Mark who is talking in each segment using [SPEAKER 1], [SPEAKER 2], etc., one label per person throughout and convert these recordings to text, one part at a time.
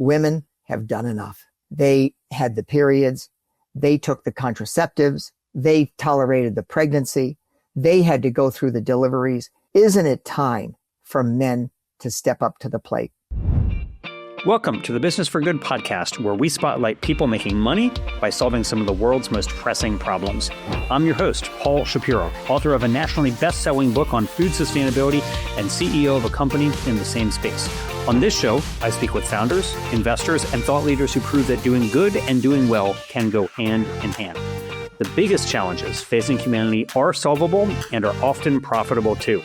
[SPEAKER 1] women have done enough. They had the periods. They took the contraceptives. They tolerated the pregnancy. They had to go through the deliveries. Isn't it time for men to step up to the plate?
[SPEAKER 2] Welcome to the Business for Good podcast, where we spotlight people making money by solving some of the world's most pressing problems. I'm your host, Paul Shapiro, author of a nationally best-selling book on food sustainability and CEO of a company in the same space. On this show, I speak with founders, investors, and thought leaders who prove that doing good and doing well can go hand in hand. The biggest challenges facing humanity are solvable and are often profitable too.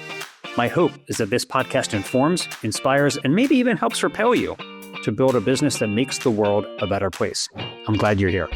[SPEAKER 2] My hope is that this podcast informs, inspires, and maybe even helps propel you to build a business that makes the world a better place. I'm glad you're here.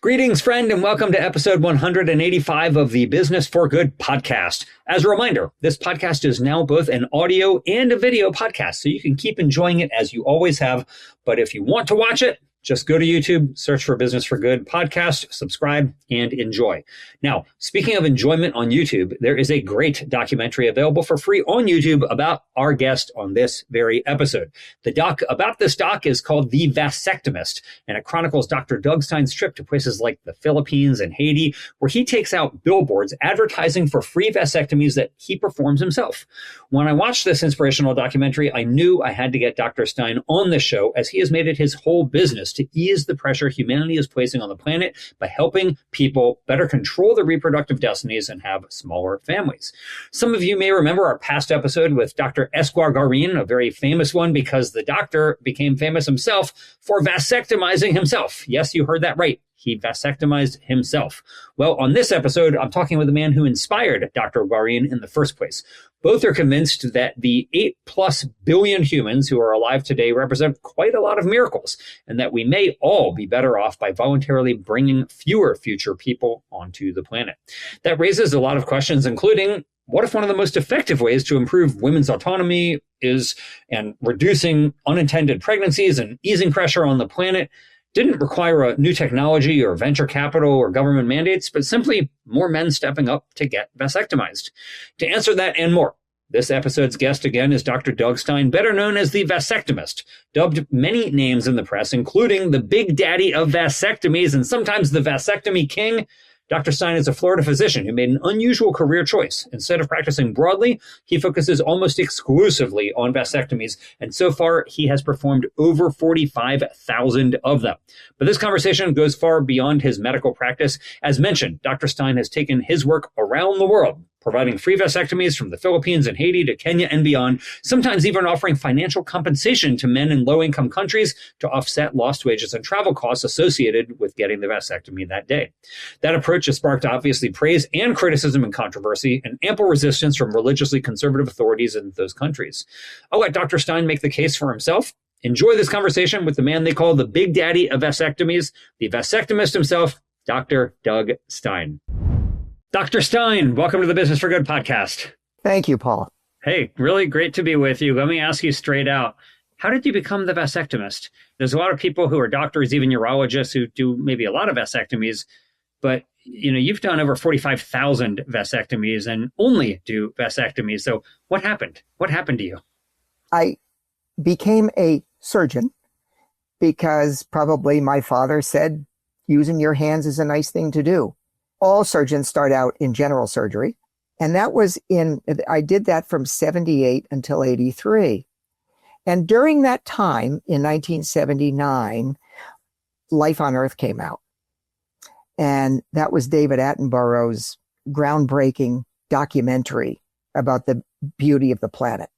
[SPEAKER 2] Greetings, friend, and welcome to episode 185 of the Business for Good podcast. As a reminder, this podcast is now both an audio and a video podcast, so you can keep enjoying it as you always have. But if you want to watch it, just go to YouTube, search for Business for Good podcast, subscribe, and enjoy. Now, speaking of enjoyment on YouTube, there is a great documentary available for free on YouTube about our guest on this very episode. The doc about this doc is called The Vasectomist, and it chronicles Dr. Doug Stein's trip to places like the Philippines and Haiti, where he takes out billboards advertising for free vasectomies that he performs himself. When I watched this inspirational documentary, I knew I had to get Dr. Stein on this show, as he has made it his whole business to ease the pressure humanity is placing on the planet by helping people better control their reproductive destinies and have smaller families. Some of you may remember our past episode with Dr. Esquar Garin, a very famous one because the doctor became famous himself for vasectomizing himself. Yes, you heard that right. He vasectomized himself. Well, on this episode, I'm talking with the man who inspired Dr. Garin in the first place. Both are convinced that the 8+ billion humans who are alive today represent quite a lot of miracles, and that we may all be better off by voluntarily bringing fewer future people onto the planet. That raises a lot of questions, including, what if one of the most effective ways to improve women's autonomy is and reducing unintended pregnancies and easing pressure on the planet didn't require a new technology or venture capital or government mandates, but simply more men stepping up to get vasectomized? To answer that and more, this episode's guest again is Dr. Doug Stein, better known as the Vasectomist, dubbed many names in the press, including the Big Daddy of vasectomies and sometimes the Vasectomy King. Dr. Stein is a Florida physician who made an unusual career choice. Instead of practicing broadly, he focuses almost exclusively on vasectomies, and so far he has performed over 45,000 of them. But this conversation goes far beyond his medical practice. As mentioned, Dr. Stein has taken his work around the world, providing free vasectomies from the Philippines and Haiti to Kenya and beyond, sometimes even offering financial compensation to men in low-income countries to offset lost wages and travel costs associated with getting the vasectomy that day. That approach has sparked obviously praise and criticism and controversy, and ample resistance from religiously conservative authorities in those countries. I'll let Dr. Stein make the case for himself. Enjoy this conversation with the man they call the Big Daddy of vasectomies, the vasectomist himself, Dr. Doug Stein. Dr. Stein, welcome to the Business for Good podcast.
[SPEAKER 1] Thank you, Paul.
[SPEAKER 2] Hey, really great to be with you. Let me ask you straight out. How did you become the vasectomist? There's a lot of people who are doctors, even urologists, who do maybe a lot of vasectomies, but you've done over 45,000 vasectomies and only do vasectomies. So what happened? What happened to you?
[SPEAKER 1] I became a surgeon because probably my father said, using your hands is a nice thing to do. All surgeons start out in general surgery. And I did that from 78 until 83. And during that time, in 1979, Life on Earth came out. And that was David Attenborough's groundbreaking documentary about the beauty of the planet.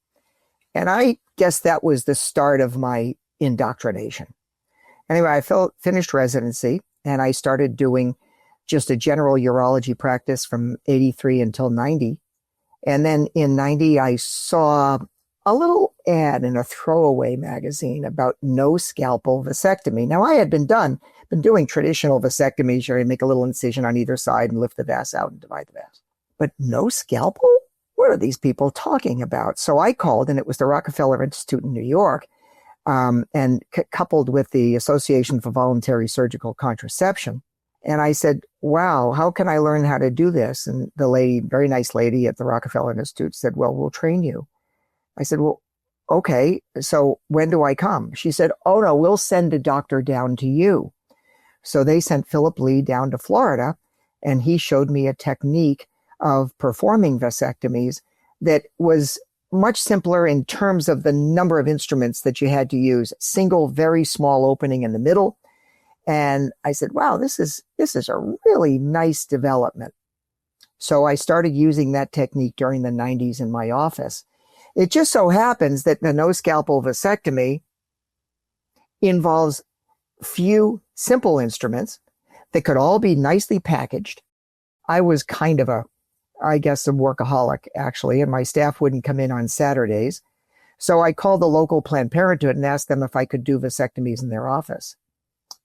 [SPEAKER 1] And I guess that was the start of my indoctrination. Anyway, I finished residency and I started doing just a general urology practice from 83 until 90. And then in 90, I saw a little ad in a throwaway magazine about no scalpel vasectomy. Now, I had been doing traditional vasectomies where you make a little incision on either side and lift the vas out and divide the vas. But no scalpel? What are these people talking about? So I called, and it was the Rockefeller Institute in New York, and coupled with the Association for Voluntary Surgical Contraception. And I said, wow, how can I learn how to do this? And the lady, very nice lady at the Rockefeller Institute, said, well, we'll train you. I said, well, okay, so when do I come? She said, oh no, we'll send a doctor down to you. So they sent Philip Lee down to Florida, and he showed me a technique of performing vasectomies that was much simpler in terms of the number of instruments that you had to use. Single, very small opening in the middle. And I said, wow, this is a really nice development. So I started using that technique during the 90s in my office. It just so happens that the no scalpel vasectomy involves few simple instruments that could all be nicely packaged. I was kind of a workaholic, actually, and my staff wouldn't come in on Saturdays. So I called the local Planned Parenthood and asked them if I could do vasectomies in their office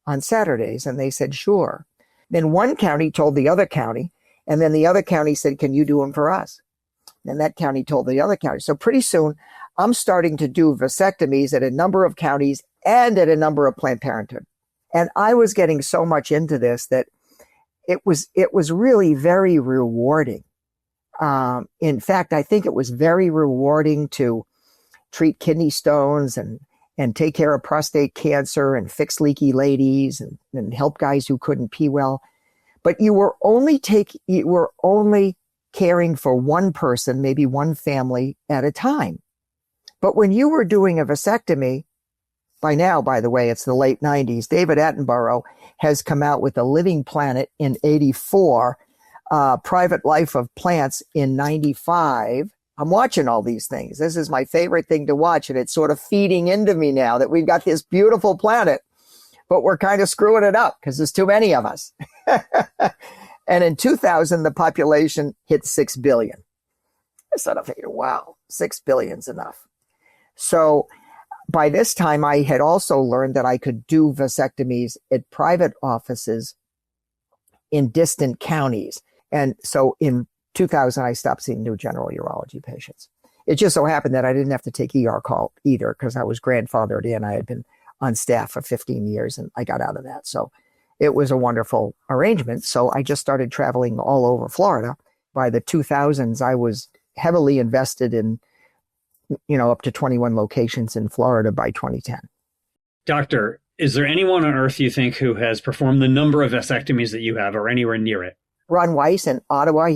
[SPEAKER 1] on Saturdays, and they said, sure. Then one county told the other county, and then the other county said, can you do them for us? And that county told the other county. So pretty soon, I'm starting to do vasectomies at a number of counties and at a number of Planned Parenthood. And I was getting so much into this that it was really very rewarding. In fact, I think it was very rewarding to treat kidney stones and take care of prostate cancer and fix leaky ladies and help guys who couldn't pee well. But you were only caring for one person, maybe one family at a time. But when you were doing a vasectomy, by now, by the way, it's the late 90s, David Attenborough has come out with The Living Planet in 84, Private Life of Plants in 95. I'm watching all these things. This is my favorite thing to watch, and it's sort of feeding into me now that we've got this beautiful planet, but we're kind of screwing it up because there's too many of us. And in 2000, the population hit 6 billion. I sort of figured, wow, 6 billion's enough. So by this time, I had also learned that I could do vasectomies at private offices in distant counties. And so in 2000, I stopped seeing new general urology patients. It just so happened that I didn't have to take ER call either because I was grandfathered in. I had been on staff for 15 years and I got out of that. So it was a wonderful arrangement. So I just started traveling all over Florida. By the 2000s, I was heavily invested in, up to 21 locations in Florida by 2010.
[SPEAKER 2] Doctor, is there anyone on earth you think who has performed the number of vasectomies that you have or anywhere near it?
[SPEAKER 1] Ron Weiss in Ottawa,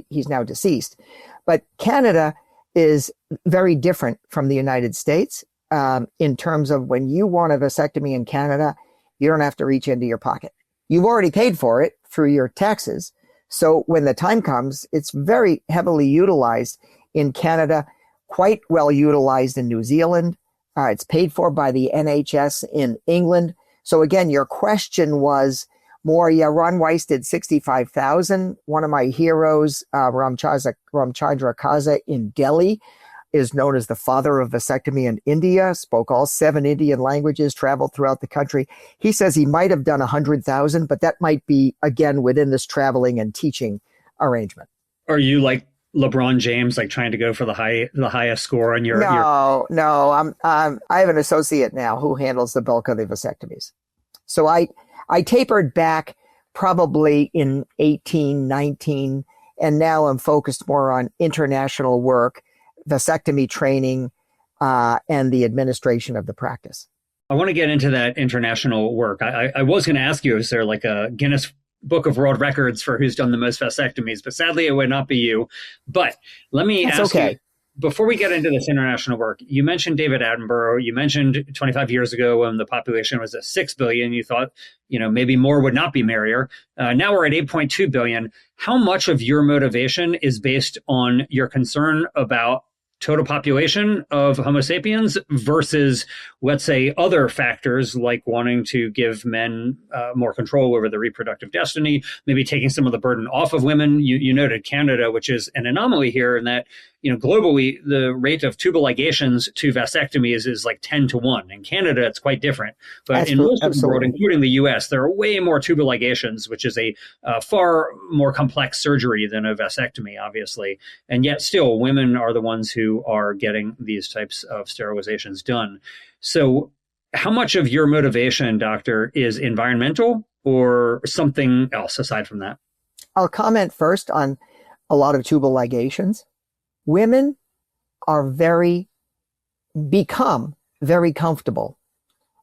[SPEAKER 1] he's now deceased. But Canada is very different from the United States in terms of when you want a vasectomy in Canada, you don't have to reach into your pocket. You've already paid for it through your taxes. So when the time comes, it's very heavily utilized in Canada, quite well utilized in New Zealand. It's paid for by the NHS in England. So again, your question was more, Ron Weiss did 65,000. One of my heroes, Ramchandra Kaza in Delhi, is known as the father of vasectomy in India, spoke all 7 Indian languages, traveled throughout the country. He says he might have done 100,000, but that might be, again, within this traveling and teaching arrangement.
[SPEAKER 2] Are you like LeBron James, like trying to go for the highest score on your?
[SPEAKER 1] No. I have an associate now who handles the bulk of the vasectomies. So I tapered back probably in 18, 19, and now I'm focused more on international work, vasectomy training, and the administration of the practice.
[SPEAKER 2] I want to get into that international work. I was going to ask you, is there like a Guinness Book of World Records for who's done the most vasectomies? But sadly, it would not be you. But let me ask you, before we get into this international work, you mentioned David Attenborough. You mentioned 25 years ago when the population was at 6 billion, you thought, maybe more would not be merrier. Now we're at 8.2 billion. How much of your motivation is based on your concern about total population of Homo sapiens versus, let's say, other factors like wanting to give men more control over their reproductive destiny, maybe taking some of the burden off of women? You noted Canada, which is an anomaly here in that, globally, the rate of tubal ligations to vasectomies is like 10 to 1. In Canada, it's quite different. But in most of the world, including the US, there are way more tubal ligations, which is a far more complex surgery than a vasectomy, obviously. And yet still, women are the ones who are getting these types of sterilizations done. So how much of your motivation, doctor, is environmental or something else aside from that?
[SPEAKER 1] I'll comment first on a lot of tubal ligations. Women are very become very comfortable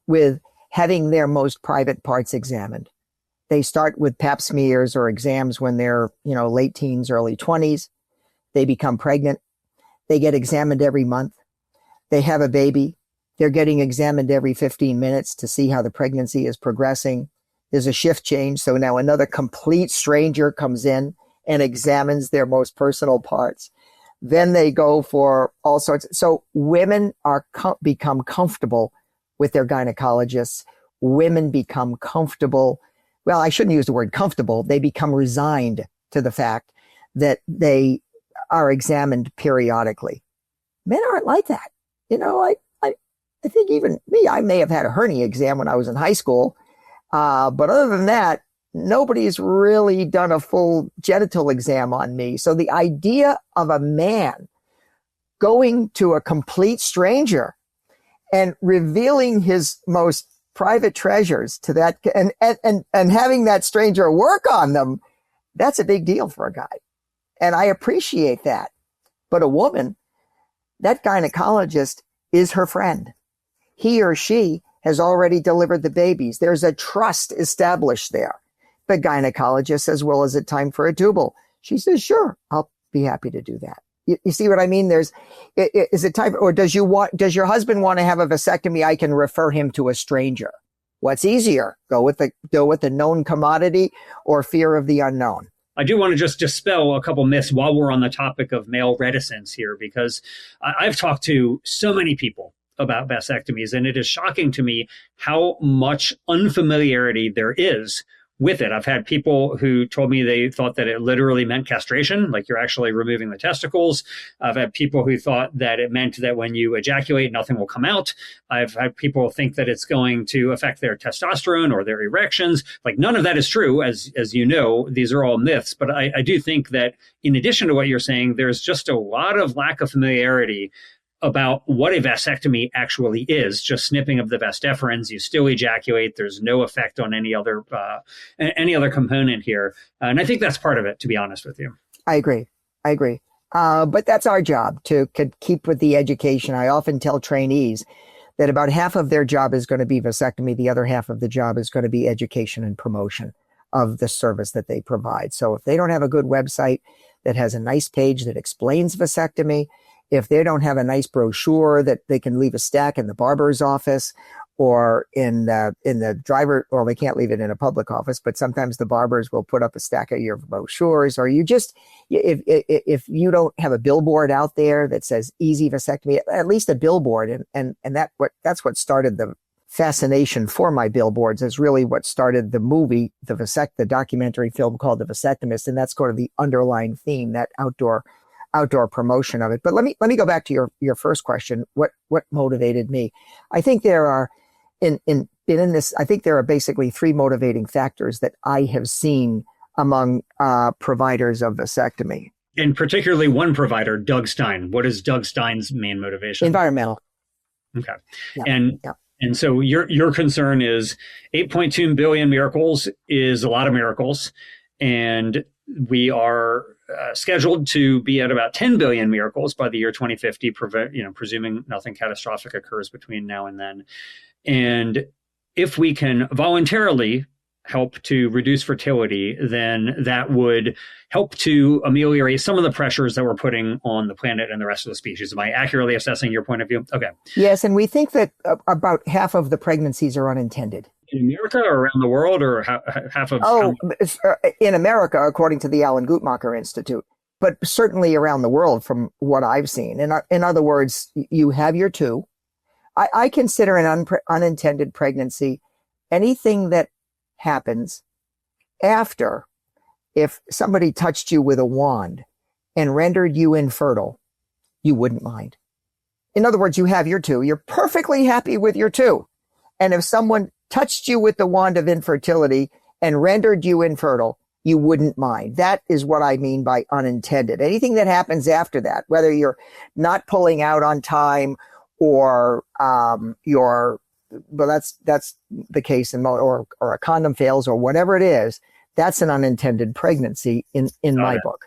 [SPEAKER 1] with having their most private parts examined. They start with pap smears or exams when they're, late teens, early 20s. They become pregnant. They get examined every month. They have a baby. They're getting examined every 15 minutes to see how the pregnancy is progressing. There's a shift change. So now another complete stranger comes in and examines their most personal parts. Then they go for all sorts. So women become comfortable with their gynecologists. Women become comfortable. Well, I shouldn't use the word comfortable. They become resigned to the fact that they are examined periodically. Men aren't like that. I think even me, I may have had a hernia exam when I was in high school. But other than that, nobody's really done a full genital exam on me. So the idea of a man going to a complete stranger and revealing his most private treasures to that and having that stranger work on them, that's a big deal for a guy. And I appreciate that. But a woman, that gynecologist is her friend. He or she has already delivered the babies. There's a trust established there. The gynecologist says, well, is it time for a tubal? She says, sure, I'll be happy to do that. You see what I mean? Is it time, or does your husband want to have a vasectomy? I can refer him to a stranger. What's easier? Go with the known commodity or fear of the unknown?
[SPEAKER 2] I do want to just dispel a couple myths while we're on the topic of male reticence here, because I've talked to so many people about vasectomies, and it is shocking to me how much unfamiliarity there is with it. I've had people who told me they thought that it literally meant castration, like you're actually removing the testicles. I've had people who thought that it meant that when you ejaculate, nothing will come out. I've had people think that it's going to affect their testosterone or their erections. Like, none of that is true, as you know. These are all myths. But I do think that in addition to what you're saying, there's just a lot of lack of familiarity about what a vasectomy actually is. Just snipping of the vas deferens, you still ejaculate. There's no effect on any other component here. And I think that's part of it, to be honest with you.
[SPEAKER 1] I agree. But that's our job to keep with the education. I often tell trainees that about half of their job is going to be vasectomy. The other half of the job is going to be education and promotion of the service that they provide. So if they don't have a good website that has a nice page that explains vasectomy, if they don't have a nice brochure that they can leave a stack in the barber's office or in the driver, or they can't leave it in a public office, but sometimes the barbers will put up a stack of your brochures, or if you don't have a billboard out there that says easy vasectomy, at least a billboard. And that's what started the fascination for my billboards, is really what started the movie, the documentary film called The Vasectomist. And that's sort of the underlying theme, that outdoor promotion of it. But let me go back to your first question. What motivated me? I think there are I think there are basically three motivating factors that I have seen among providers of vasectomy.
[SPEAKER 2] And particularly one provider, Doug Stein. What is Doug Stein's main motivation?
[SPEAKER 1] Environmental.
[SPEAKER 2] Okay. Yeah. And so your concern is 8.2 billion miracles is a lot of miracles. And we are scheduled to be at about 10 billion miracles by the year 2050, presuming nothing catastrophic occurs between now and then. And if we can voluntarily help to reduce fertility, then that would help to ameliorate some of the pressures that we're putting on the planet and the rest of the species. Am I accurately assessing your point of view? Okay.
[SPEAKER 1] Yes, and we think that about half of the pregnancies are unintended.
[SPEAKER 2] In America or around the world, or half of?
[SPEAKER 1] In America, according to the Alan Guttmacher Institute, but certainly around the world from what I've seen. In other words, you have your two. I consider an unintended pregnancy anything that happens after, if somebody touched you with a wand and rendered you infertile, you wouldn't mind. In other words, you have your two. You're perfectly happy with your two. And if someone touched you with the wand of infertility and rendered you infertile, you wouldn't mind. That is what I mean by unintended. Anything that happens after that, whether you're not pulling out on time or that's the case or a condom fails or whatever it is, that's an unintended pregnancy in my book.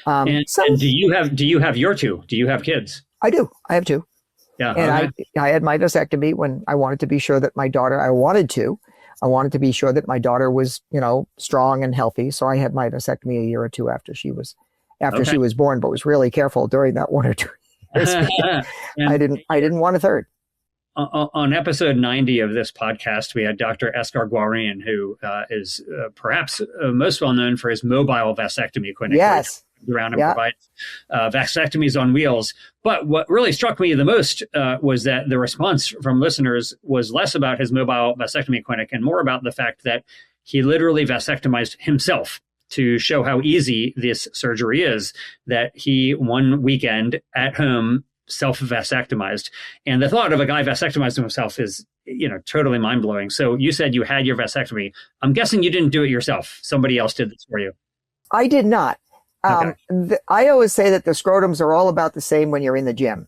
[SPEAKER 2] And do you have your two? Do you have kids?
[SPEAKER 1] I do. I have two.
[SPEAKER 2] Yeah.
[SPEAKER 1] And
[SPEAKER 2] Okay.
[SPEAKER 1] I had my vasectomy when I wanted to be sure that I wanted to be sure that my daughter was, strong and healthy. So I had my vasectomy a year or two after she was
[SPEAKER 2] Okay.
[SPEAKER 1] born, but was really careful during that 1 or 2 years. I
[SPEAKER 2] And
[SPEAKER 1] didn't want a third.
[SPEAKER 2] on episode 90 of this podcast, we had Dr. Eskar Guarin, who is perhaps most well known for his mobile vasectomy clinic.
[SPEAKER 1] Yes.
[SPEAKER 2] Around and provides vasectomies on wheels. But what really struck me the most was that the response from listeners was less about his mobile vasectomy clinic and more about the fact that he literally vasectomized himself to show how easy this surgery is, that he one weekend at home self-vasectomized. And the thought of a guy vasectomizing himself is, totally mind-blowing. So you said you had your vasectomy. I'm guessing you didn't do it yourself. Somebody else did this for you.
[SPEAKER 1] I did not.
[SPEAKER 2] Okay.
[SPEAKER 1] I always say that the scrotums are all about the same when you're in the gym.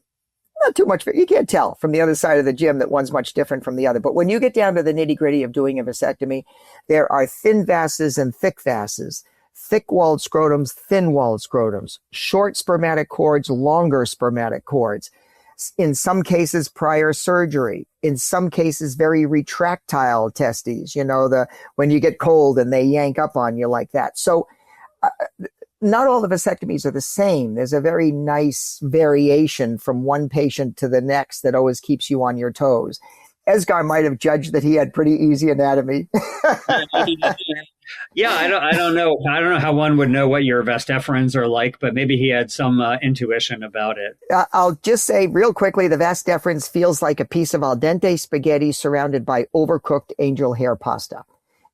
[SPEAKER 1] Not too much. You can't tell from the other side of the gym that one's much different from the other. But when you get down to the nitty gritty of doing a vasectomy, there are thin vases and thick vases, thick-walled scrotums, thin-walled scrotums, short spermatic cords, longer spermatic cords. In some cases, prior surgery. In some cases, very retractile testes. When you get cold and they yank up on you like that. So, not all the vasectomies are the same. There's a very nice variation from one patient to the next that always keeps you on your toes. Esgar might have judged that he had pretty easy anatomy.
[SPEAKER 2] Yeah, I don't know. I don't know how one would know what your vas deferens are like, but maybe he had some intuition about it.
[SPEAKER 1] I'll just say real quickly, the vas deferens feels like a piece of al dente spaghetti surrounded by overcooked angel hair pasta.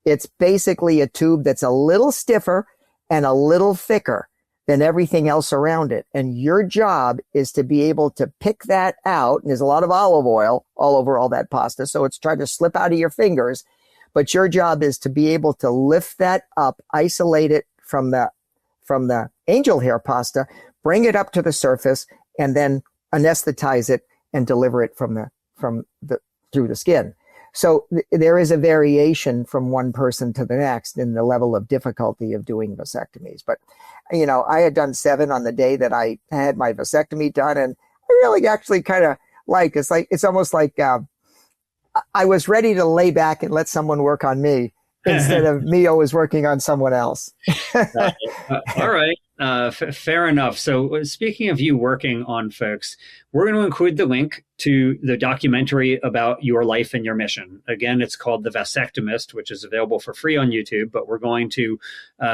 [SPEAKER 1] It's basically a tube that's a little stiffer and a little thicker than everything else around it. And your job is to be able to pick that out. And there's a lot of olive oil all over all that pasta. So it's trying to slip out of your fingers. But your job is to be able to lift that up, isolate it from the angel hair pasta, bring it up to the surface, and then anesthetize it and deliver it through the skin. So there is a variation from one person to the next in the level of difficulty of doing vasectomies. But, I had done 7 on the day that I had my vasectomy done. And I really actually kind of it's almost like I was ready to lay back and let someone work on me instead of me always working on someone else.
[SPEAKER 2] All right. Fair enough. So speaking of you working on folks, we're going to include the link to the documentary about your life and your mission. Again, it's called The Vasectomist, which is available for free on YouTube, but we're going to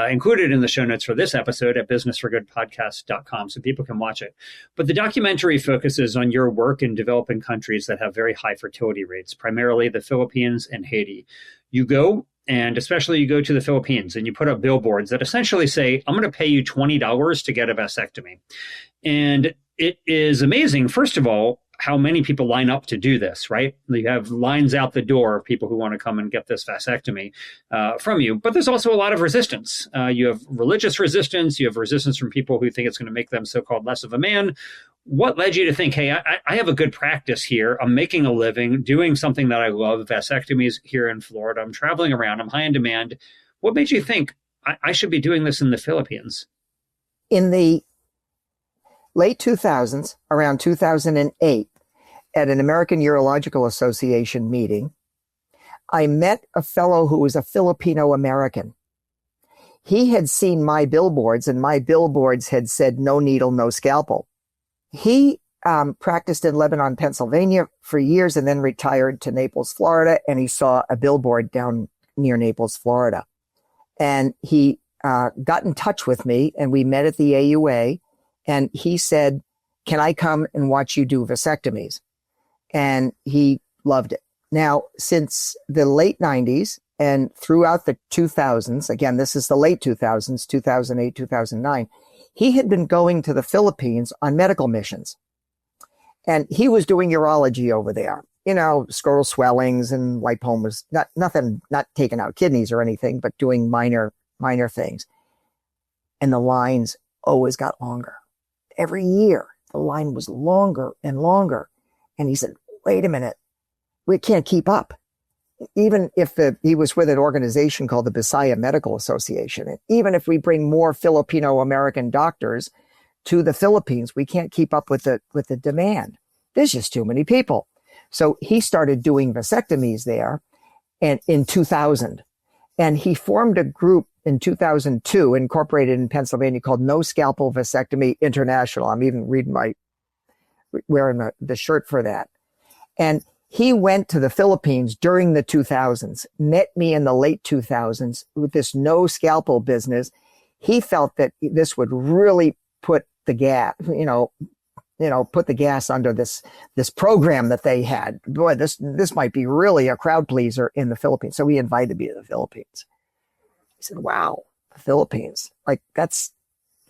[SPEAKER 2] include it in the show notes for this episode at businessforgoodpodcast.com so people can watch it. But the documentary focuses on your work in developing countries that have very high fertility rates, primarily the Philippines and Haiti. You go, and especially you go to the Philippines and you put up billboards that essentially say, I'm going to pay you $20 to get a vasectomy. And it is amazing, first of all, how many people line up to do this, right? You have lines out the door of people who want to come and get this vasectomy from you. But there's also a lot of resistance. You have religious resistance. You have resistance from people who think it's going to make them so-called less of a man. What led you to think, hey, I have a good practice here. I'm making a living doing something that I love, vasectomies here in Florida. I'm traveling around. I'm high in demand. What made you think I should be doing this in the Philippines?
[SPEAKER 1] In the late 2000s, around 2008, at an American Urological Association meeting, I met a fellow who was a Filipino American. He had seen my billboards, and my billboards had said, no needle, no scalpel. He practiced in Lebanon, Pennsylvania for years and then retired to Naples, Florida, and he saw a billboard down near Naples, Florida. And he got in touch with me, and we met at the AUA, and he said, can I come and watch you do vasectomies? And he loved it. Now, since the late 90s and throughout the 2000s, again, this is the late 2000s, 2008, 2009, he had been going to the Philippines on medical missions. And he was doing urology over there, scrotal swellings and lipomas, not taking out kidneys or anything, but doing minor things. And the lines always got longer. Every year, the line was longer and longer. And he said, wait a minute, we can't keep up. Even if he was with an organization called the Bisaya Medical Association, and even if we bring more Filipino American doctors to the Philippines, we can't keep up with the demand. there's just too many people. So he started doing vasectomies there and in 2000. And he formed a group in 2002, incorporated in Pennsylvania, called No Scalpel Vasectomy International. I'm even wearing the shirt for that. And he went to the Philippines during the 2000s, met me in the late 2000s with this no scalpel business. He felt that this would really put the gas, put the gas under this program that they had. Boy, this might be really a crowd pleaser in the Philippines. So he invited me to the Philippines. He said, wow, the Philippines, like that's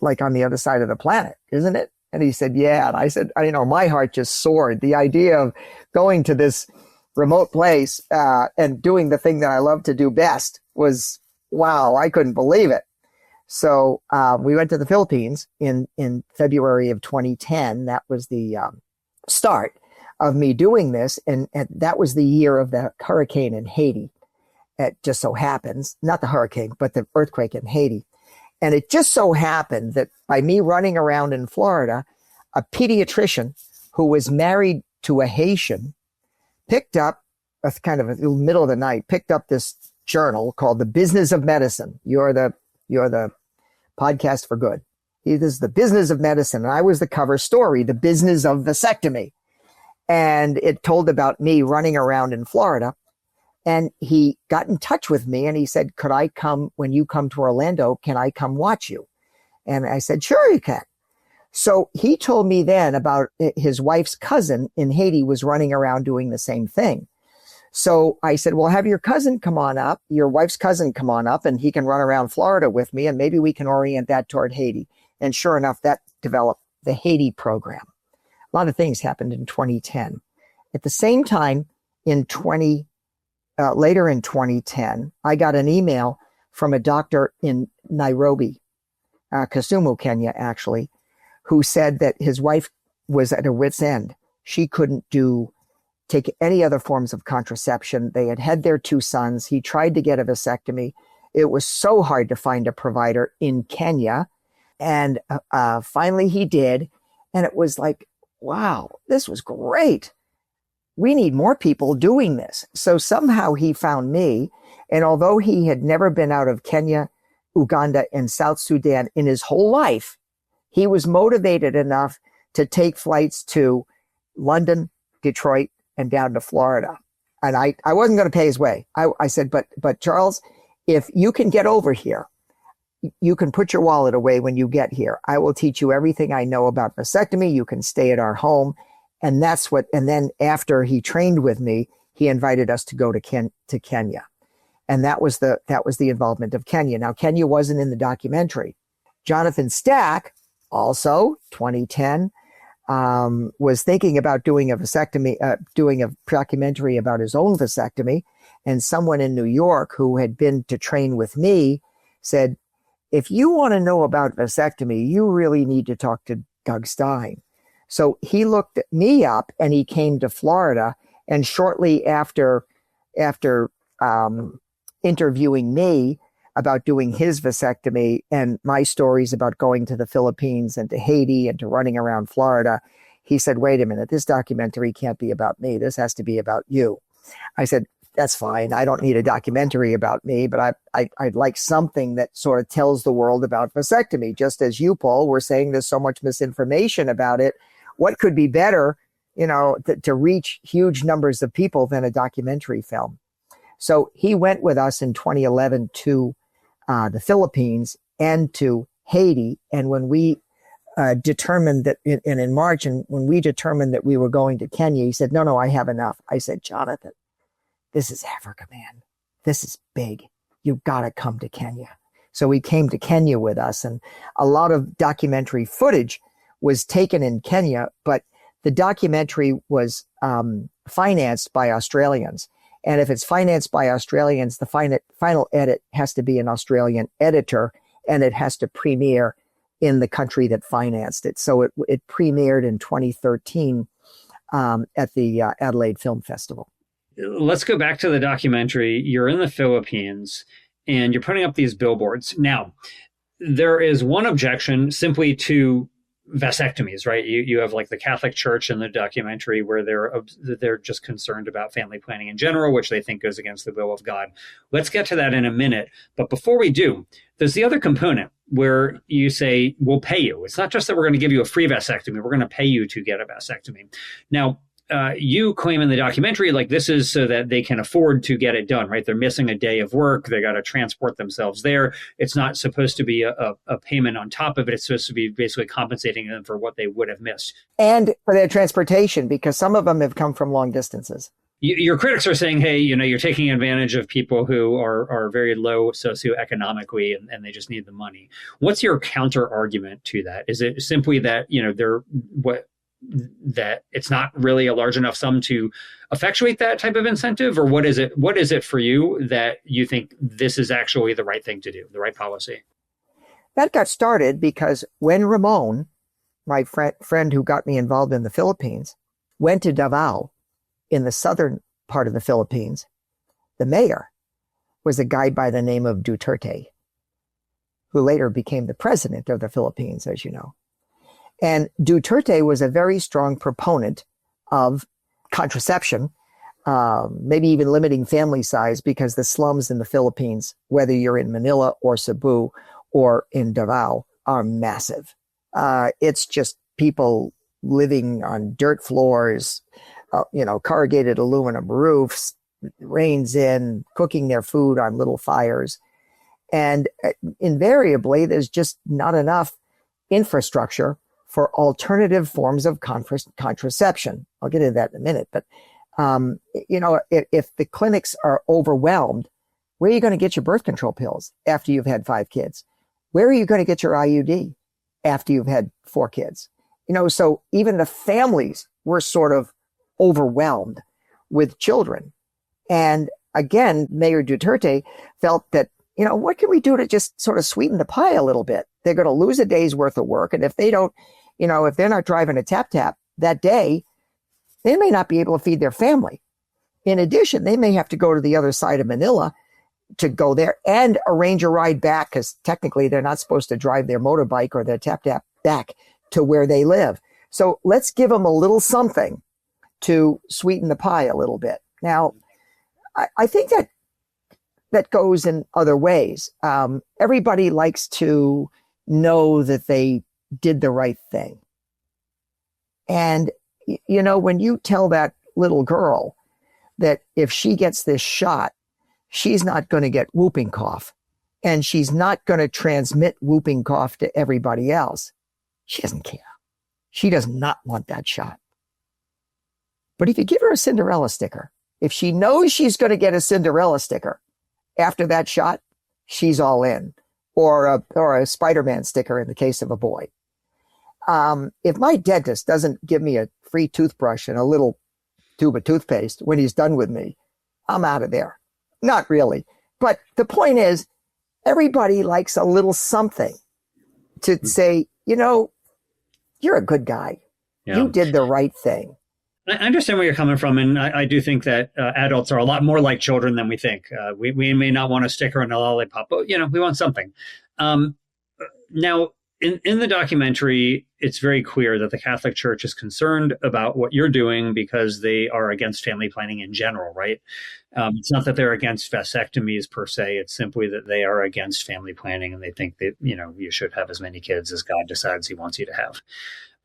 [SPEAKER 1] like on the other side of the planet, isn't it? And he said, yeah. And I said, my heart just soared. The idea of going to this remote place and doing the thing that I love to do best was, wow, I couldn't believe it. So we went to the Philippines in February of 2010. That was the start of me doing this. And that was the year of the hurricane in Haiti. It just so happens, not the hurricane, but the earthquake in Haiti. And it just so happened that by me running around in Florida, a pediatrician who was married to a Haitian picked up, kind of in the middle of the night, picked up this journal called The Business of Medicine. You're the podcast for good. This is The Business of Medicine. And I was the cover story, The Business of Vasectomy. And it told about me running around in Florida. And he got in touch with me and he said, could I come, when you come to Orlando, can I come watch you? And I said, sure you can. So he told me then about his wife's cousin in Haiti was running around doing the same thing. So I said, well, have your cousin come on up, your wife's cousin come on up, and he can run around Florida with me, and maybe we can orient that toward Haiti. And sure enough, that developed the Haiti program. A lot of things happened in 2010. At the same time, later in 2010, I got an email from a doctor in Nairobi, Kisumu, Kenya, actually, who said that his wife was at her wit's end. She couldn't take any other forms of contraception. They had their 2 sons. He tried to get a vasectomy. It was so hard to find a provider in Kenya. And finally he did. And it was like, wow, this was great. We need more people doing this. So somehow he found me. And although he had never been out of Kenya, Uganda, and South Sudan in his whole life, he was motivated enough to take flights to London, Detroit, and down to Florida. And I wasn't going to pay his way. I said, but Charles, if you can get over here, you can put your wallet away when you get here. I will teach you everything I know about vasectomy. You can stay at our home. And then after he trained with me, he invited us to go to Kenya. And that was the involvement of Kenya. Now, Kenya wasn't in the documentary. Jonathan Stack, also 2010, was thinking about doing a vasectomy, doing a documentary about his own vasectomy. And someone in New York who had been to train with me said, if you want to know about vasectomy, you really need to talk to Doug Stein. So he looked me up and he came to Florida. And shortly after interviewing me about doing his vasectomy and my stories about going to the Philippines and to Haiti and to running around Florida, he said, wait a minute, this documentary can't be about me. This has to be about you. I said, that's fine. I don't need a documentary about me, but I'd like something that sort of tells the world about vasectomy. Just as you, Paul, were saying there's so much misinformation about it. What could be better, to reach huge numbers of people than a documentary film? So he went with us in 2011 to the Philippines and to Haiti. And when we determined that, and in March, and when we determined that we were going to Kenya, he said, no, I have enough. I said, Jonathan, this is Africa, man. This is big. You've got to come to Kenya. So he came to Kenya with us, and a lot of documentary footage was taken in Kenya, but the documentary was financed by Australians. And if it's financed by Australians, the final edit has to be an Australian editor, and it has to premiere in the country that financed it. So it premiered in 2013 at the Adelaide Film Festival.
[SPEAKER 2] Let's go back to the documentary. You're in the Philippines and you're putting up these billboards. Now, there is one objection simply to vasectomies, right? You have like the Catholic Church in the documentary where they're just concerned about family planning in general, which they think goes against the will of God. Let's get to that in a minute. But before we do, there's the other component where you say, we'll pay you. It's not just that we're going to give you a free vasectomy. We're going to pay you to get a vasectomy. Now, you claim in the documentary, like this is so that they can afford to get it done, right? They're missing a day of work. They got to transport themselves there. It's not supposed to be a payment on top of it. It's supposed to be basically compensating them for what they would have missed.
[SPEAKER 1] And for their transportation, because some of them have come from long distances.
[SPEAKER 2] Your critics are saying, hey, you're taking advantage of people who are very low socioeconomically and they just need the money. What's your counter argument to that? Is it simply that, that it's not really a large enough sum to effectuate that type of incentive? Or what is it for you that you think this is actually the right thing to do, the right policy?
[SPEAKER 1] That got started because when Ramon, my friend who got me involved in the Philippines, went to Davao in the southern part of the Philippines, the mayor was a guy by the name of Duterte, who later became the president of the Philippines, as you know. And Duterte was a very strong proponent of contraception, maybe even limiting family size, because the slums in the Philippines, whether you're in Manila or Cebu or in Davao, are massive. It's just people living on dirt floors, corrugated aluminum roofs, rains in, cooking their food on little fires. And invariably, there's just not enough infrastructure for alternative forms of contraception. I'll get into that in a minute. But, if the clinics are overwhelmed, where are you going to get your birth control pills after you've had 5 kids? Where are you going to get your IUD after you've had 4 kids? So even the families were sort of overwhelmed with children. And again, Mayor Duterte felt that, what can we do to just sort of sweeten the pie a little bit? They're going to lose a day's worth of work. And if they don't, if they're not driving a tap-tap that day, they may not be able to feed their family. In addition, they may have to go to the other side of Manila to go there and arrange a ride back, because technically they're not supposed to drive their motorbike or their tap-tap back to where they live. So let's give them a little something to sweeten the pie a little bit. Now, I think that goes in other ways. Everybody likes to know that they did the right thing. And, when you tell that little girl that if she gets this shot, she's not going to get whooping cough and she's not going to transmit whooping cough to everybody else, she doesn't care. She does not want that shot. But if you give her a Cinderella sticker, if she knows she's going to get a Cinderella sticker after that shot, she's all in. Or a Spider-Man sticker in the case of a boy. If my dentist doesn't give me a free toothbrush and a little tube of toothpaste when he's done with me, I'm out of there. Not really. But the point is, everybody likes a little something to say, you're a good guy. Yeah. You did the right thing.
[SPEAKER 2] I understand where you're coming from, and I do think that adults are a lot more like children than we think. We may not want a sticker and a lollipop, but we want something. Now, in the documentary, it's very clear that the Catholic Church is concerned about what you're doing because they are against family planning in general, right? It's not that they're against vasectomies per se. It's simply that they are against family planning, and they think that you should have as many kids as God decides He wants you to have.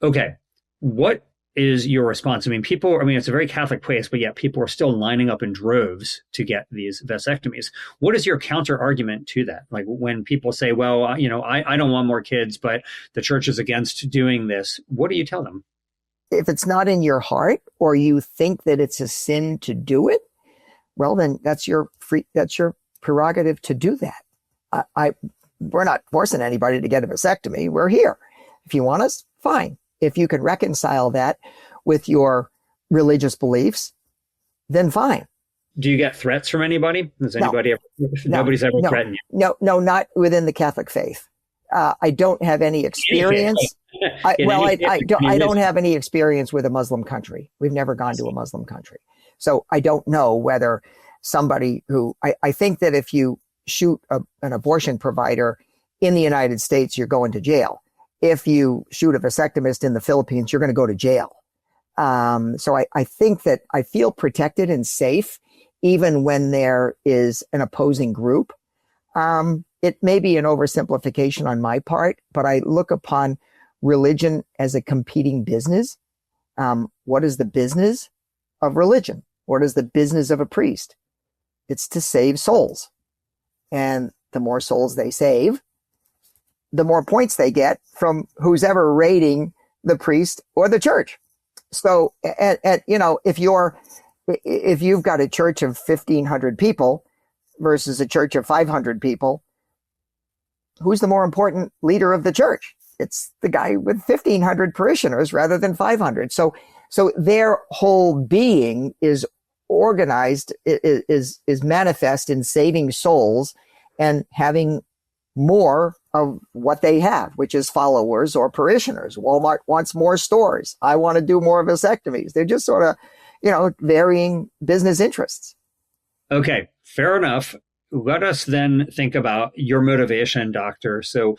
[SPEAKER 2] Okay, what is your response? It's a very Catholic place, but yet people are still lining up in droves to get these vasectomies. What is your counter argument to that? Like when people say, well, I don't want more kids, but the church is against doing this. What do you tell them?
[SPEAKER 1] If it's not in your heart or you think that it's a sin to do it, well, then that's your prerogative to do that. We're not forcing anybody to get a vasectomy. We're here. If you want us, fine. If you can reconcile that with your religious beliefs, then fine.
[SPEAKER 2] Do you get threats from anybody? Nobody's ever threatened you?
[SPEAKER 1] No, not within the Catholic faith. I don't have any experience. I don't have any experience with a Muslim country. We've never gone to a Muslim country. So I don't know whether somebody who, I think that if you shoot an abortion provider in the United States, you're going to jail. if you shoot a vasectomist in the Philippines, you're going to go to jail. So I think that I feel protected and safe even when there is an opposing group. It may be an oversimplification on my part, but I look upon religion as a competing business. What is the business of religion? What is the business of a priest? It's to save souls. And the more souls they save, the more points they get from who's ever rating the priest or the church. So, if you've got a church of 1,500 people versus a church of 500 people, who's the more important leader of the church? It's the guy with 1,500 parishioners rather than 500. So their whole being is organized, is manifest in saving souls and having more of what they have, which is followers or parishioners. Walmart wants more stores. I want to do more vasectomies. They're just sort of, varying business interests.
[SPEAKER 2] Okay, fair enough. Let us then think about your motivation, doctor. So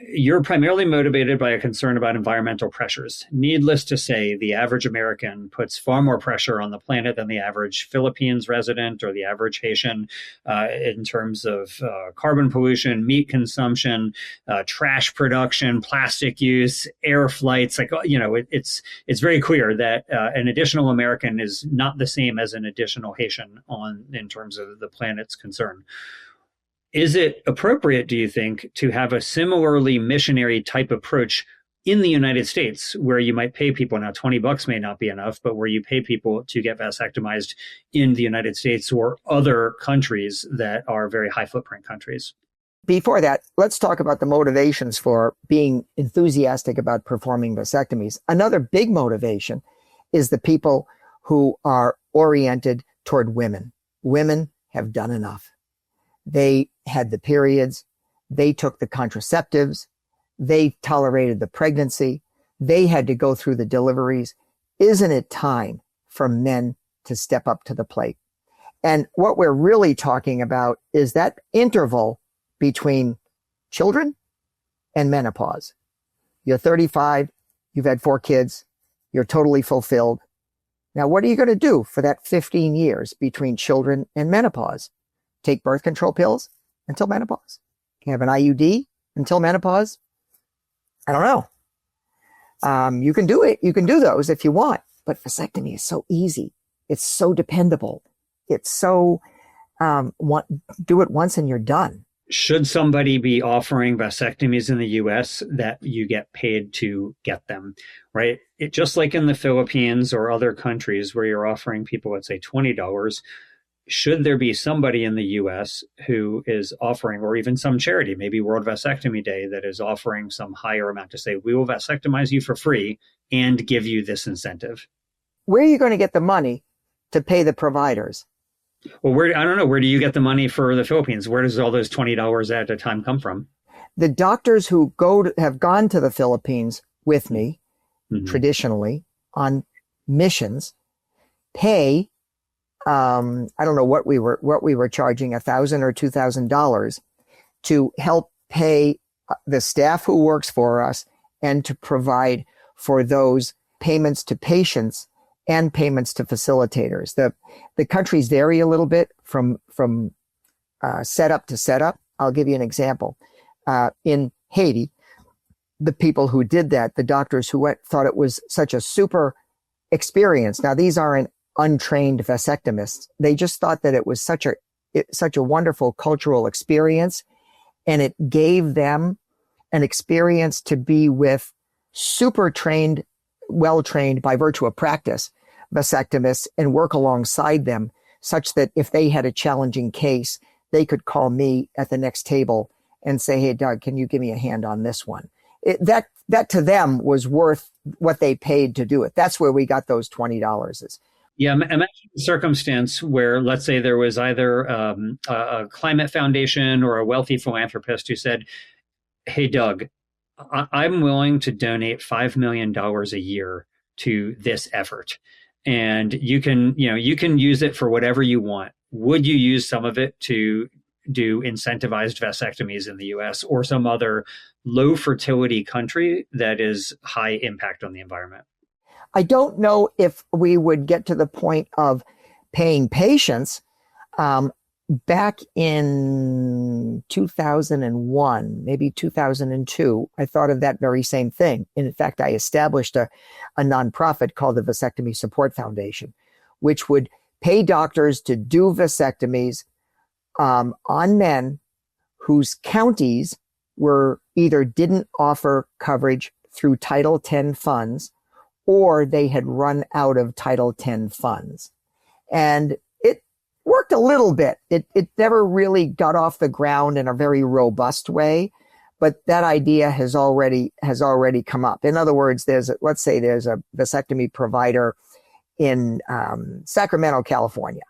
[SPEAKER 2] you're primarily motivated by a concern about environmental pressures. Needless to say, the average American puts far more pressure on the planet than the average Philippines resident or the average Haitian in terms of carbon pollution, meat consumption, trash production, plastic use, air flights. It's very clear that an additional American is not the same as an additional Haitian in terms of the planet's concern. Is it appropriate, do you think, to have a similarly missionary type approach in the United States where you might pay people, now $20 may not be enough, but where you pay people to get vasectomized in the United States or other countries that are very high footprint countries?
[SPEAKER 1] Before that, let's talk about the motivations for being enthusiastic about performing vasectomies. Another big motivation is the people who are oriented toward women. Women have done enough. They had the periods, they took the contraceptives, they tolerated the pregnancy, they had to go through the deliveries. Isn't it time for men to step up to the plate? And what we're really talking about is that interval between children and menopause. You're 35, you've had 4 kids, you're totally fulfilled. Now, what are you going to do for that 15 years between children and menopause? Take birth control pills until menopause? You have an IUD until menopause? I don't know. You can do it. You can do those if you want, but vasectomy is so easy. It's so dependable. It's so, do it once and you're done.
[SPEAKER 2] Should somebody be offering vasectomies in the US, that you get paid to get them, right? Just like in the Philippines or other countries where you're offering people, let's say $20, should there be somebody in the US who is offering, or even some charity, maybe World Vasectomy Day, that is offering some higher amount to say, we will vasectomize you for free and give you this incentive?
[SPEAKER 1] Where are you going to get the money to pay the providers?
[SPEAKER 2] Well, I don't know. Where do you get the money for the Philippines? Where does all those $20 at a time come from?
[SPEAKER 1] The doctors who have gone to the Philippines with me, traditionally on missions, pay. I don't know what we were charging, $1,000 or $2,000 to help pay the staff who works for us and to provide for those payments to patients and payments to facilitators. The countries vary a little bit from setup to setup. I'll give you an example. In Haiti, the people who did that, the doctors who went, thought it was such a super experience. Now, these aren't untrained vasectomists. They just thought that it was such a wonderful cultural experience, and it gave them an experience to be with super trained, well-trained by virtue of practice vasectomists and work alongside them, such that if they had a challenging case, they could call me at the next table and say, hey, Doug, can you give me a hand on this one? That to them was worth what they paid to do it. That's where we got those $20.
[SPEAKER 2] Yeah, imagine a circumstance where, let's say, there was either a climate foundation or a wealthy philanthropist who said, hey, Doug, I'm willing to donate $5 million a year to this effort. And you can use it for whatever you want. Would you use some of it to do incentivized vasectomies in the US or some other low fertility country that is high impact on the environment?
[SPEAKER 1] I don't know if we would get to the point of paying patients. Back in 2001, maybe 2002, I thought of that very same thing. In fact, I established a nonprofit called the Vasectomy Support Foundation, which would pay doctors to do vasectomies on men whose counties were either didn't offer coverage through Title X funds or they had run out of Title X funds. And it worked a little bit. It never really got off the ground in a very robust way, but that idea has already come up. In other words, let's say there's a vasectomy provider in Sacramento, California,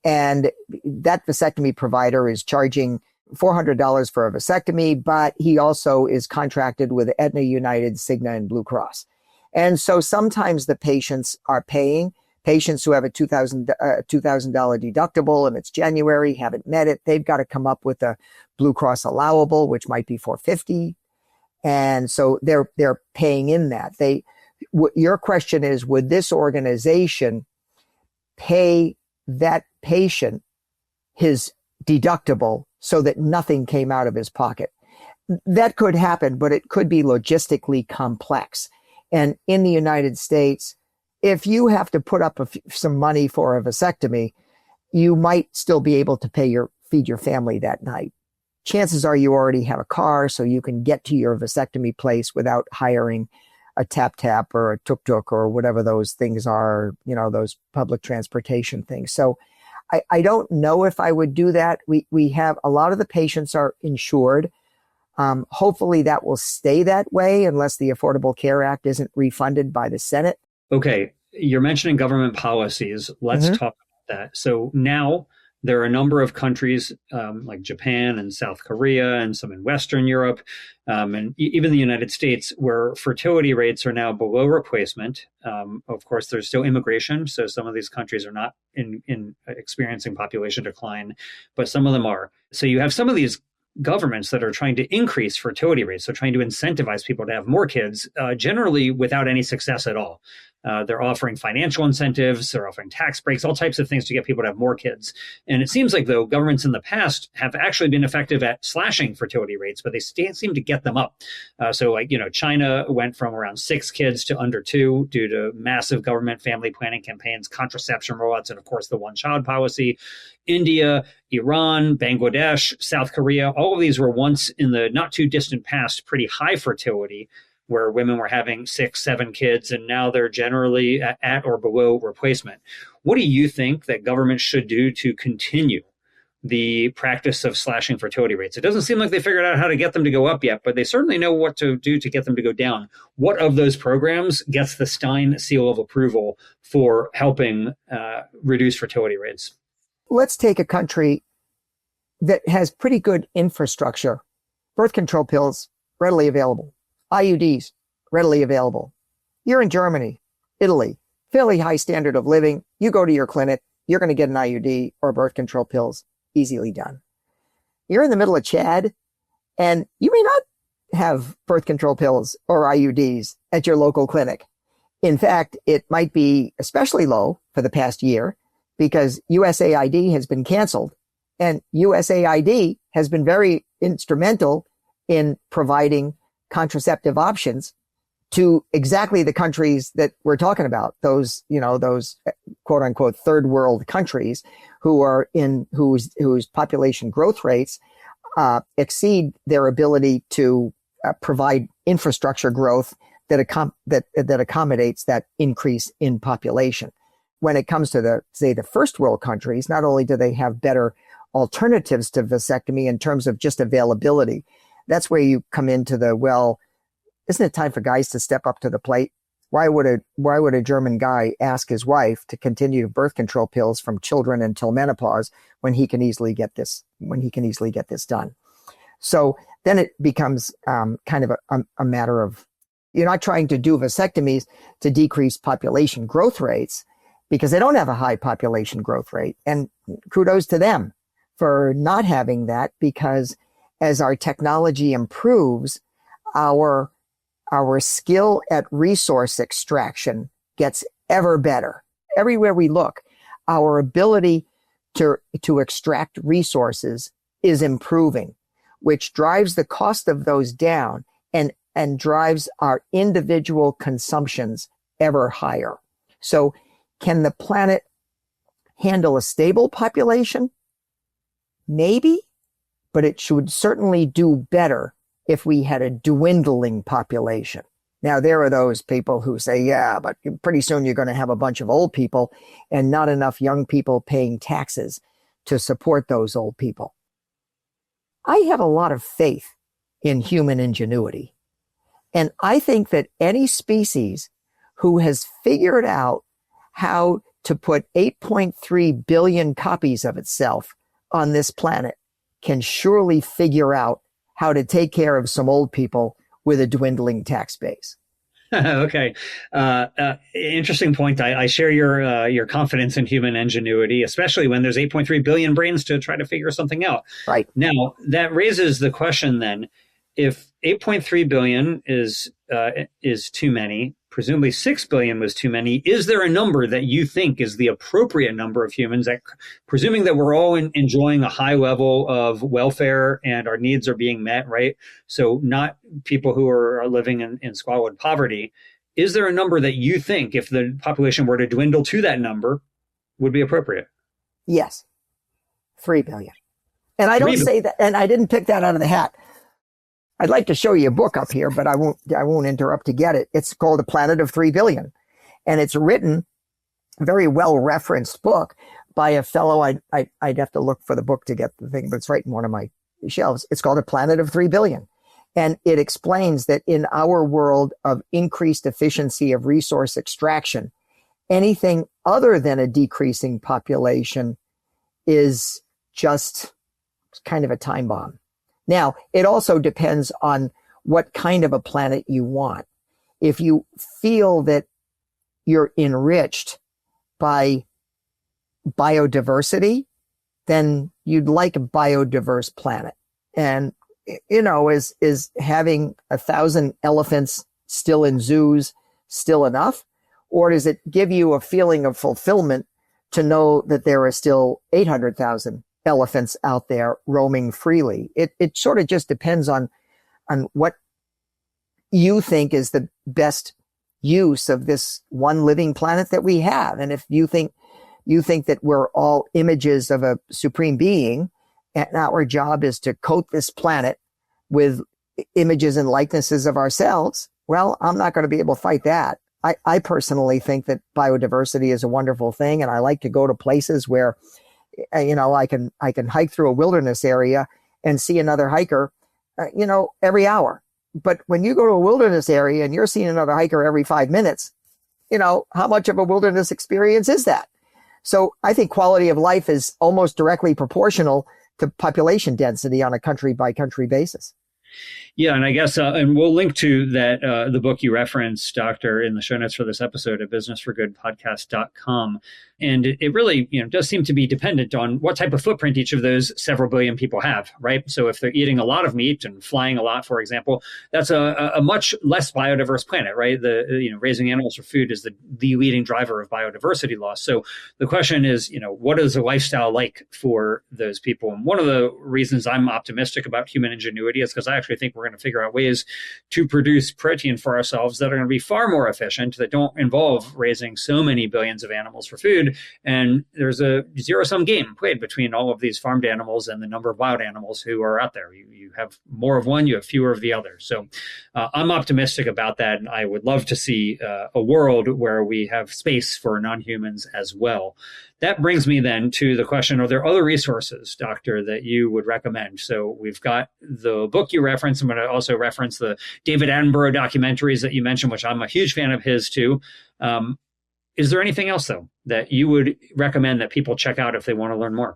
[SPEAKER 1] and that vasectomy provider is charging $400 for a vasectomy, but he also is contracted with Aetna, United, Cigna, and Blue Cross. And so sometimes the patients are paying. Patients who have a $2,000 deductible and it's January, haven't met it, they've got to come up with a Blue Cross allowable, which might be $450. And so they're paying in that. Your question is, would this organization pay that patient his deductible so that nothing came out of his pocket? That could happen, but it could be logistically complex. And in the United States, if you have to put up some money for a vasectomy, you might still be able to feed your family that night. Chances are you already have a car, so you can get to your vasectomy place without hiring a tap-tap or a tuk-tuk or whatever those things are, those public transportation things. So I don't know if I would do that. We have a lot of the patients are insured. Hopefully that will stay that way unless the Affordable Care Act isn't refunded by the Senate.
[SPEAKER 2] Okay, you're mentioning government policies. Let's talk about that. So now there are a number of countries like Japan and South Korea and some in Western Europe and even the United States where fertility rates are now below replacement. Of course, there's still immigration. So some of these countries are not in experiencing population decline, but some of them are. So you have some of these governments that are trying to increase fertility rates, so trying to incentivize people to have more kids, generally without any success at all. They're offering financial incentives, they're offering tax breaks, all types of things to get people to have more kids. And it seems like, though, governments in the past have actually been effective at slashing fertility rates, but they seem to get them up. China went from around 6 kids to under 2 due to massive government family planning campaigns, contraception rollouts, and of course the one-child policy. India, Iran, Bangladesh, South Korea, all of these were once in the not too distant past pretty high fertility, where women were having 6, 7 kids, and now they're generally at or below replacement. What do you think that government should do to continue the practice of slashing fertility rates? It doesn't seem like they figured out how to get them to go up yet, but they certainly know what to do to get them to go down. What of those programs gets the Stein seal of approval for helping reduce fertility rates?
[SPEAKER 1] Let's take a country that has pretty good infrastructure. Birth control pills, readily available. IUDs, readily available. You're in Germany, Italy, fairly high standard of living. You go to your clinic, you're going to get an IUD or birth control pills, easily done. You're in the middle of Chad, and you may not have birth control pills or IUDs at your local clinic. In fact, it might be especially low for the past year because USAID has been canceled, and USAID has been very instrumental in providing contraceptive options to exactly the countries that we're talking about, those quote unquote third world countries whose population growth rates exceed their ability to provide infrastructure growth that accommodates that increase in population. When it comes to the first world countries, not only do they have better alternatives to vasectomy in terms of just availability, that's where you come into isn't it time for guys to step up to the plate? Why would a German guy ask his wife to continue birth control pills from children until menopause when he can easily get this done? So then it becomes kind of a matter of, you're not trying to do vasectomies to decrease population growth rates because they don't have a high population growth rate. And kudos to them for not having that, because as our technology improves, our skill at resource extraction gets ever better. Everywhere we look, our ability to extract resources is improving, which drives the cost of those down and drives our individual consumptions ever higher. So can the planet handle a stable population? Maybe, but it should certainly do better if we had a dwindling population. Now, there are those people who say, yeah, but pretty soon you're going to have a bunch of old people and not enough young people paying taxes to support those old people. I have a lot of faith in human ingenuity. And I think that any species who has figured out how to put 8.3 billion copies of itself on this planet can surely figure out how to take care of some old people with a dwindling tax base.
[SPEAKER 2] Okay. Interesting point. I share your confidence in human ingenuity, especially when there's 8.3 billion brains to try to figure something out.
[SPEAKER 1] Right.
[SPEAKER 2] Now, that raises the question then, if 8.3 billion is too many, presumably 6 billion was too many, is there a number that you think is the appropriate number of humans, that, presuming that we're all enjoying a high level of welfare and our needs are being met, right? So not people who are living in squalid poverty. Is there a number that you think, if the population were to dwindle to that number, would be appropriate?
[SPEAKER 1] Yes. 3 billion. And I don't say that, and I didn't pick that out of the hat. I'd like to show you a book up here, but I won't interrupt to get it. It's called A Planet of 3 Billion. And it's written, a very well-referenced book by a fellow. I'd have to look for the book to get the thing, but it's right in one of my shelves. It's called A Planet of 3 Billion. And it explains that in our world of increased efficiency of resource extraction, anything other than a decreasing population is just kind of a time bomb. Now, it also depends on what kind of a planet you want. If you feel that you're enriched by biodiversity, then you'd like a biodiverse planet. And, is having 1,000 elephants still in zoos still enough? Or does it give you a feeling of fulfillment to know that there are still 800,000 elephants out there roaming freely? It sort of just depends on what you think is the best use of this one living planet that we have. And if you think that we're all images of a supreme being, and our job is to coat this planet with images and likenesses of ourselves, well, I'm not going to be able to fight that. I personally think that biodiversity is a wonderful thing, and I like to go to places where I can hike through a wilderness area and see another hiker, every hour. But when you go to a wilderness area and you're seeing another hiker every 5 minutes, how much of a wilderness experience is that? So I think quality of life is almost directly proportional to population density on a country by country basis.
[SPEAKER 2] Yeah, and I guess, and we'll link to that, the book you referenced, Doctor, in the show notes for this episode at businessforgoodpodcast.com. And it really, does seem to be dependent on what type of footprint each of those several billion people have, right? So if they're eating a lot of meat and flying a lot, for example, that's a much less biodiverse planet, right? Raising animals for food is the leading driver of biodiversity loss. So the question is, what is a lifestyle like for those people? And one of the reasons I'm optimistic about human ingenuity is because I actually think we're going to figure out ways to produce protein for ourselves that are going to be far more efficient, that don't involve raising so many billions of animals for food. And there's a zero-sum game played between all of these farmed animals and the number of wild animals who are out there. You have more of one, you have fewer of the other. So I'm optimistic about that. And I would love to see a world where we have space for non-humans as well. That brings me then to the question, are there other resources, Doctor, that you would recommend? So we've got the book you referenced. I'm going to also reference the David Attenborough documentaries that you mentioned, which I'm a huge fan of his too. Is there anything else, though, that you would recommend that people check out if they want to learn more?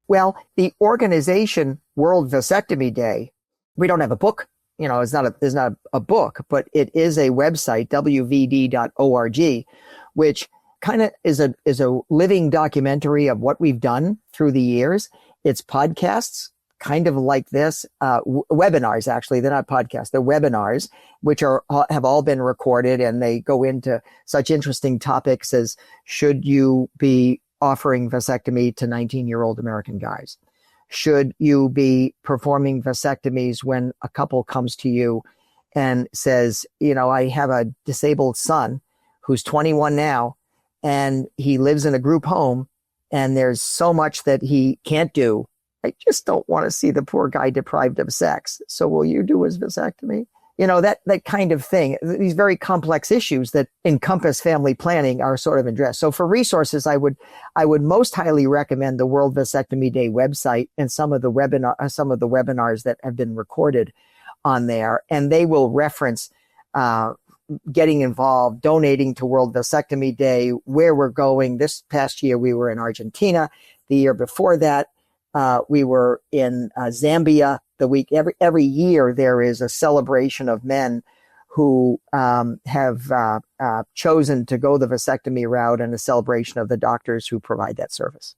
[SPEAKER 1] Well, the organization World Vasectomy Day, we don't have a book. It's not a book, but it is a website, wvd.org, which kind of is a living documentary of what we've done through the years. It's podcasts kind of like this, webinars, actually. They're not podcasts, they're webinars, which have all been recorded, and they go into such interesting topics as, should you be offering vasectomy to 19-year-old American guys? Should you be performing vasectomies when a couple comes to you and says, I have a disabled son who's 21 now, and he lives in a group home, and there's so much that he can't do. I just don't want to see the poor guy deprived of sex. So will you do his vasectomy? That kind of thing. These very complex issues that encompass family planning are sort of addressed. So for resources, I would most highly recommend the World Vasectomy Day website and some of the webinars that have been recorded on there, and they will reference getting involved, donating to World Vasectomy Day, where we're going. This past year, we were in Argentina. The year before that, we were in Zambia. Every year there is a celebration of men who have chosen to go the vasectomy route, and a celebration of the doctors who provide that service.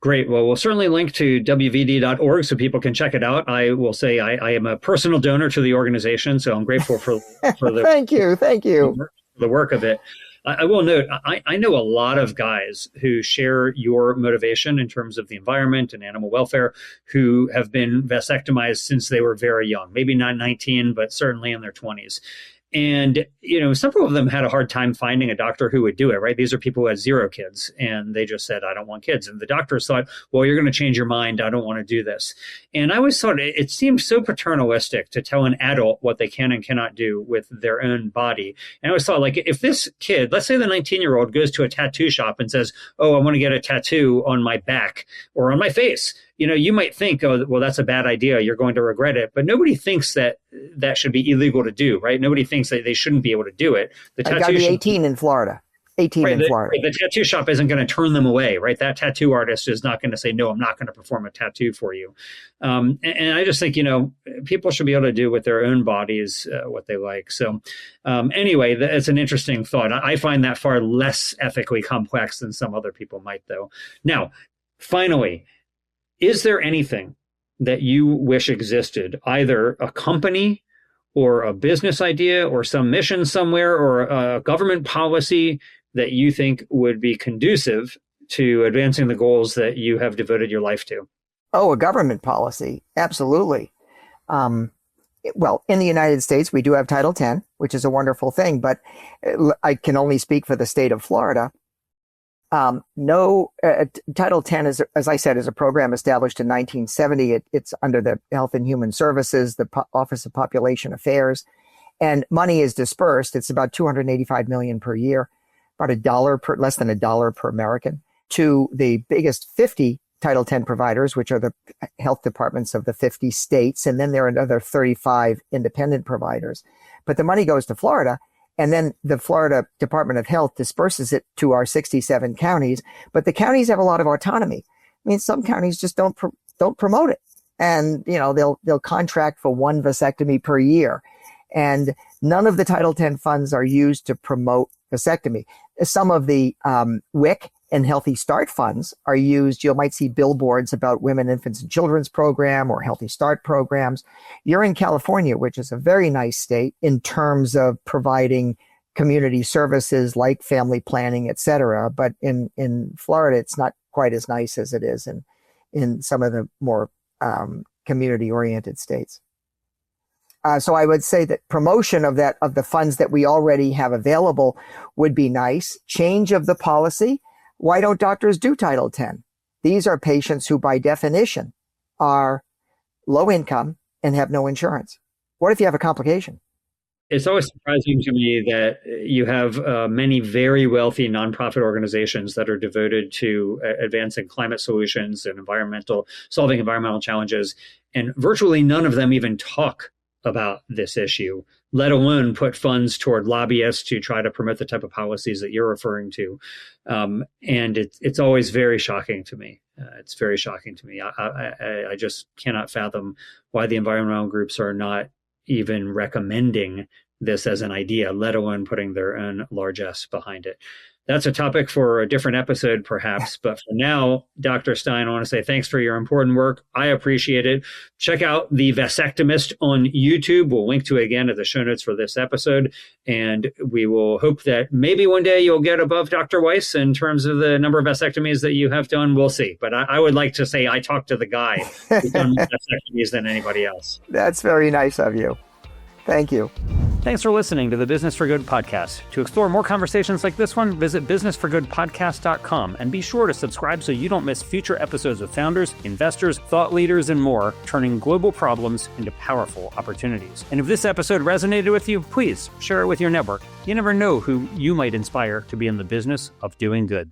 [SPEAKER 2] Great. Well, we'll certainly link to wvd.org so people can check it out. I will say I am a personal donor to the organization, so I'm grateful for the
[SPEAKER 1] Thank you.
[SPEAKER 2] The work of it. I will note, I know a lot of guys who share your motivation in terms of the environment and animal welfare, who have been vasectomized since they were very young, maybe not 19, but certainly in their 20s. And, several of them had a hard time finding a doctor who would do it, right? These are people who had 0 kids, and they just said, I don't want kids. And the doctors thought, well, you're going to change your mind. I don't want to do this. And I always thought it seemed so paternalistic to tell an adult what they can and cannot do with their own body. And I always thought, like, if this kid, let's say the 19-year-old goes to a tattoo shop and says, oh, I want to get a tattoo on my back or on my face, you might think, oh, well, that's a bad idea. You're going to regret it. But nobody thinks that should be illegal to do, right? Nobody thinks that they shouldn't be able to do it.
[SPEAKER 1] The tattoo got to be 18 in Florida. 18 in Florida.
[SPEAKER 2] The tattoo shop isn't going to turn them away, right? That tattoo artist is not going to say, no, I'm not going to perform a tattoo for you. And I just think, people should be able to do with their own bodies what they like. So anyway, it's an interesting thought. I find that far less ethically complex than some other people might, though. Now, finally, is there anything that you wish existed, either a company or a business idea or some mission somewhere or a government policy that you think would be conducive to advancing the goals that you have devoted your life to?
[SPEAKER 1] Oh, a government policy. Absolutely. Well, in the United States, we do have Title X, which is a wonderful thing, but I can only speak for the state of Florida. Title X is, as I said, is a program established in 1970. It's under the Health and Human Services, the Office of Population Affairs, and money is dispersed. It's about $285 million per year, about less than $1 per American, to the biggest 50 Title X providers, which are the health departments of the 50 states, and then there are another 35 independent providers. But the money goes to Florida. And then the Florida Department of Health disperses it to our 67 counties, but the counties have a lot of autonomy. I mean, some counties just don't promote it, and they'll contract for 1 vasectomy per year, and none of the Title X funds are used to promote vasectomy. Some of the WIC and Healthy Start funds are used. You might see billboards about Women, Infants, and Children's program or Healthy Start programs. You're in California, which is a very nice state in terms of providing community services like family planning, et cetera. But in Florida, it's not quite as nice as it is in some of the more community-oriented states. So I would say that promotion of the funds that we already have available would be nice. Change of the policy. Why don't doctors do Title X? These are patients who, by definition, are low income and have no insurance. What if you have a complication?
[SPEAKER 2] It's always surprising to me that you have many very wealthy nonprofit organizations that are devoted to advancing climate solutions and solving environmental challenges, and virtually none of them even talk about this issue, let alone put funds toward lobbyists to try to promote the type of policies that you're referring to. And it's always very shocking to me. It's very shocking to me. I just cannot fathom why the environmental groups are not even recommending this as an idea, let alone putting their own largesse behind it. That's a topic for a different episode, perhaps. But for now, Dr. Stein, I want to say thanks for your important work. I appreciate it. Check out the Vasectomist on YouTube. We'll link to it again at the show notes for this episode. And we will hope that maybe one day you'll get above Dr. Weiss in terms of the number of vasectomies that you have done. We'll see. But I would like to say I talked to the guy who's done more vasectomies than anybody else.
[SPEAKER 1] That's very nice of you. Thank you.
[SPEAKER 2] Thanks for listening to the Business for Good podcast. To explore more conversations like this one, visit businessforgoodpodcast.com and be sure to subscribe so you don't miss future episodes with founders, investors, thought leaders, and more, turning global problems into powerful opportunities. And if this episode resonated with you, please share it with your network. You never know who you might inspire to be in the business of doing good.